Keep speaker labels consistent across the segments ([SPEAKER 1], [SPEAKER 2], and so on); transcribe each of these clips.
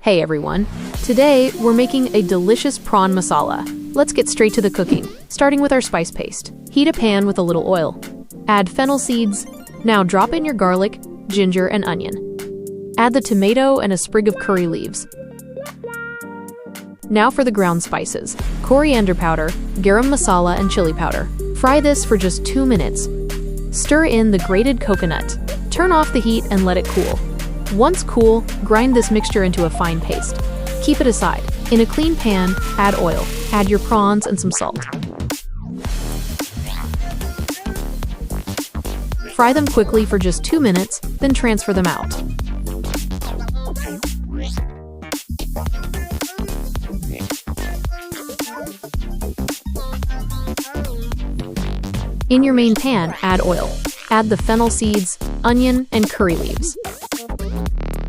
[SPEAKER 1] Hey everyone! Today, we're making a delicious prawn masala. Let's get straight to the cooking, starting with our spice paste. Heat a pan with a little oil. Add fennel seeds. Now drop in your garlic, ginger, and onion. Add the tomato and a sprig of curry leaves. Now for the ground spices: coriander powder, garam masala, and chili powder. Fry this for just 2 minutes. Stir in the grated coconut. Turn off the heat and let it cool. Once cool, grind this mixture into a fine paste. Keep it aside. In a clean pan, add oil. Add your prawns and some salt. Fry them quickly for just 2 minutes, then transfer them out. In your main pan, add oil. Add the fennel seeds, onion, and curry leaves.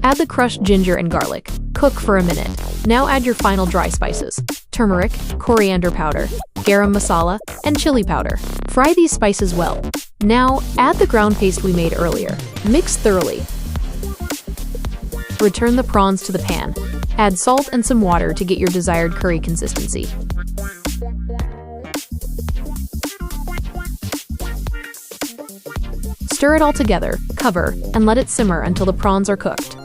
[SPEAKER 1] Add the crushed ginger and garlic. Cook for a minute. Now add your final dry spices: turmeric, coriander powder, garam masala, and chili powder. Fry these spices well. Now, add the ground paste we made earlier. Mix thoroughly. Return the prawns to the pan. Add salt and some water to get your desired curry consistency. Stir it all together, cover, and let it simmer until the prawns are cooked.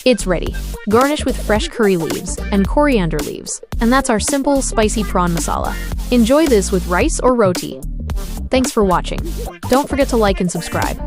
[SPEAKER 1] It's ready. Garnish with fresh curry leaves and coriander leaves. And that's our simple, spicy prawn masala. Enjoy this with rice or roti. Thanks for watching. Don't forget to like and subscribe.